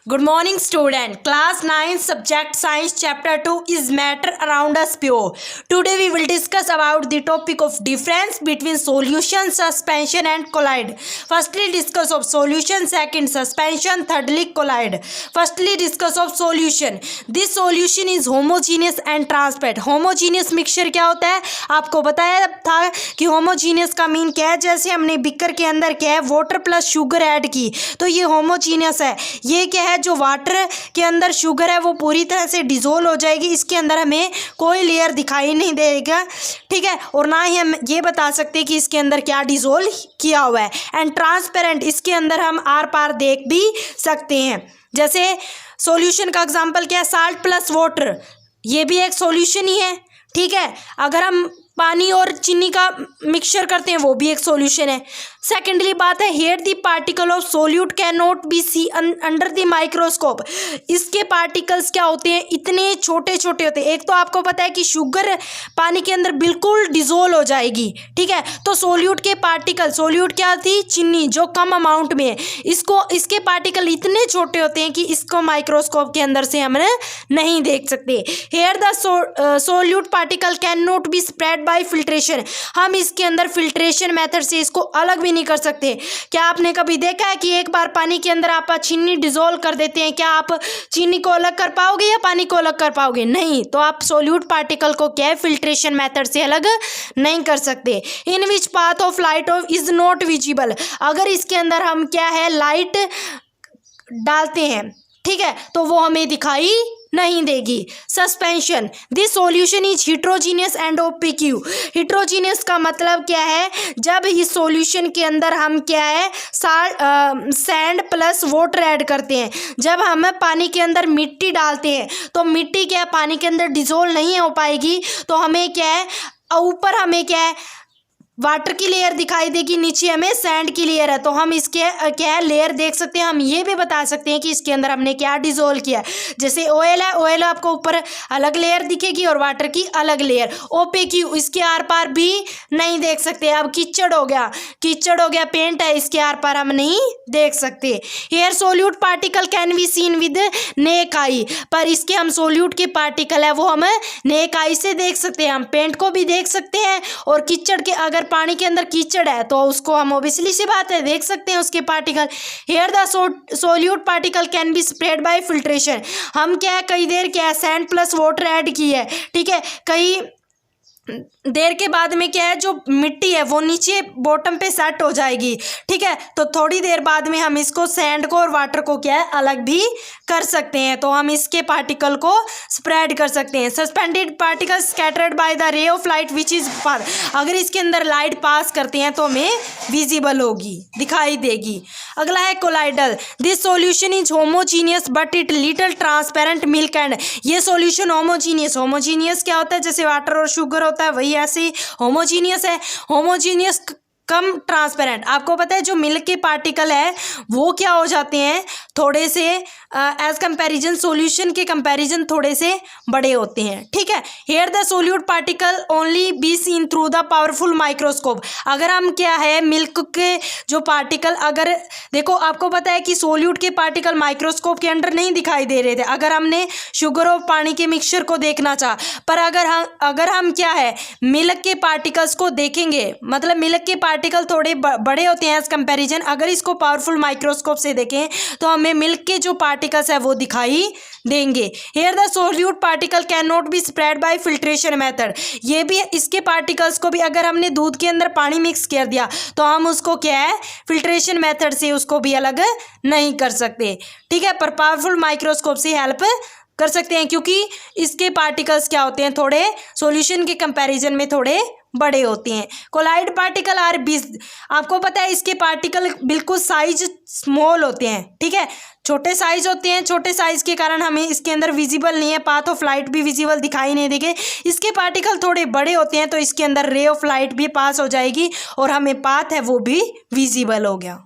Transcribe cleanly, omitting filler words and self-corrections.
Good morning student. Class 9 subject science chapter 2 is matter around us pure. Today we will discuss about the topic of difference between solution, suspension and collide. Firstly discuss of solution, second suspension, thirdly collide. Firstly discuss of solution. This solution is homogeneous and transparent. Homogeneous mixture क्या होता है आपको बताया था कि homogeneous का mean क्या है। जैसे हमने बिकर के अंदर क्या है वाटर प्लस शुगर ऐड की तो ये होमोजीनियस है। ये क्या है जो वाटर के अंदर शुगर है वो पूरी तरह से डिजोल्व हो जाएगी, इसके अंदर हमें कोई लेयर दिखाई नहीं देगा, ठीक है। और ना ही हम ये बता सकते कि इसके अंदर क्या डिजोल्व किया हुआ है। एंड ट्रांसपेरेंट, इसके अंदर हम आर पार देख भी सकते हैं। जैसे सॉल्यूशन का एग्जांपल क्या है, साल्ट प्लस वाटर, ये भी एक सॉल्यूशन ही है, ठीक है। अगर हम पानी और चीनी का मिक्सचर करते हैं वो भी एक सॉल्यूशन है। सेकेंडली बात है here the particle of solute can not be see under the microscope. इसके पार्टिकल्स क्या होते हैं, इतने छोटे छोटे होते हैं। एक तो आपको पता है कि शुगर पानी के अंदर बिल्कुल डिजोल्व हो जाएगी, ठीक है। तो सोल्यूट के पार्टिकल, सोल्यूट क्या थी, चीनी, जो कम अमाउंट में है, इसके पार्टिकल इतने छोटे होते हैं कि इसको माइक्रोस्कोप के अंदर से हम नहीं देख सकते। Here the solute particle can not be spread by filtration. हम इसके अंदर फिल्ट्रेशन मेथड से इसको अलग भी नहीं कर सकते। क्या आपने कभी देखा है कि एक बार पानी के अंदर आप चीनी डिजोल्व कर देते हैं, क्या आप चीनी को अलग कर पाओगे या पानी को अलग कर पाओगे? नहीं। तो आप सोल्यूट पार्टिकल को क्या है फिल्ट्रेशन मेथड से अलग नहीं कर सकते। In which path of light of is not visible. अगर इसके अंदर हम क्या है लाइट डालते हैं, ठीक है, तो वो हमें दिखाई नहीं देगी। Suspension, this solution is heterogeneous and opaque. Heterogeneous का मतलब क्या है, जब इस सॉल्यूशन के अंदर हम क्या है सैंड प्लस वाटर ऐड करते हैं। जब हम पानी के अंदर मिट्टी डालते हैं तो मिट्टी क्या है पानी के अंदर डिजोल्व नहीं हो पाएगी, तो हमें क्या है ऊपर हमें क्या है वाटर की लेयर दिखाई देगी, नीचे हमें सैंड की लेयर है। तो हम इसके क्या है लेयर देख सकते हैं। हम ये भी बता सकते हैं कि इसके अंदर हमने क्या डिजोल्व किया। जैसे ऑयल है, ऑयल आपको ऊपर अलग लेयर दिखेगी और वाटर की अलग लेयर। ओपेक्यू, इसके आर पार भी नहीं देख सकते। अब कीचड़ हो गया, कीचड़ हो गया, पेंट है, इसके आर पार हम नहीं देख सकते। Here solute particle can be seen with naked eye. पर इसके हम सोल्यूट के पार्टिकल है वो हम नेक आई से देख सकते हैं। हम पेंट को भी देख सकते हैं और कीचड़ के, अगर पानी के अंदर कीचड़ है तो उसको हम ओबियसली सी बात है देख सकते हैं उसके particle. Here the solute particle can be spread by filtration. हम क्या है कई देर क्या है सैंड प्लस वाटर ऐड की है, ठीक है, कई देर के बाद में क्या है जो मिट्टी है वो नीचे बॉटम पे सेट हो जाएगी, ठीक है। तो थोड़ी देर बाद में हम इसको सैंड को और वाटर को क्या है अलग भी कर सकते हैं। तो हम इसके पार्टिकल को स्प्रेड कर सकते हैं। Suspended particle scattered by the ray of light which is pass. अगर इसके अंदर लाइट पास करते हैं तो हमें विजिबल होगी, दिखाई देगी। अगला है colloidal, this solution is homogeneous but it little transparent milk and. ये सॉल्यूशन होमोजीनियस, होमोजीनियस क्या होता है जैसे वाटर और शुगर होता है वही ऐसे ही होमोजीनियस है। होमोजीनियस कम ट्रांसपेरेंट। आपको पता है जो मिल्क के पार्टिकल है वो क्या हो जाते हैं थोड़े से एज कंपैरिजन सॉल्यूशन के कंपैरिजन थोड़े से बड़े होते हैं, ठीक है। Here the solute particle only be seen through the powerful microscope. अगर हम क्या है मिल्क के जो पार्टिकल, अगर देखो आपको पता है कि सोल्यूट के पार्टिकल माइक्रोस्कोप के अंदर नहीं दिखाई दे रहे थे अगर हमने शुगर और पानी के मिक्सचर को देखना चाहा। पर अगर हम क्या है मिल्क के पार्टिकल्स को देखेंगे, मतलब मिल्क के पार्टिकल थोड़े बड़े होते हैं एज कंपैरिजन, अगर इसको पावरफुल माइक्रोस्कोप से देखें तो हमें मिल्क के जो पार्टिकल्स है वो दिखाई देंगे। Here the solute particle can not be spread by filtration method. ये भी इसके पार्टिकल्स को भी अगर हमने दूध के अंदर पानी मिक्स कर दिया तो हम उसको क्या है फिल्ट्रेशन मेथड से उसको भी अलग नहीं कर सकते, ठीक है। पर पावरफुल माइक्रोस्कोप से हेल्प कर सकते हैं क्योंकि इसके पार्टिकल्स क्या होते हैं थोड़े सॉल्यूशन के कंपैरिजन में थोड़े बड़े होते हैं। Colloid particle are big. आपको पता है इसके पार्टिकल बिल्कुल साइज स्मॉल होते हैं, ठीक है, छोटे साइज होते हैं। छोटे साइज के कारण हमें इसके अंदर विजिबल नहीं है, पाथ ऑफ लाइट भी विजिबल दिखाई नहीं देंगे। इसके पार्टिकल थोड़े बड़े होते हैं तो इसके अंदर रे ऑफ लाइट भी पास हो जाएगी और हमें पाथ है वो भी विजिबल हो गया।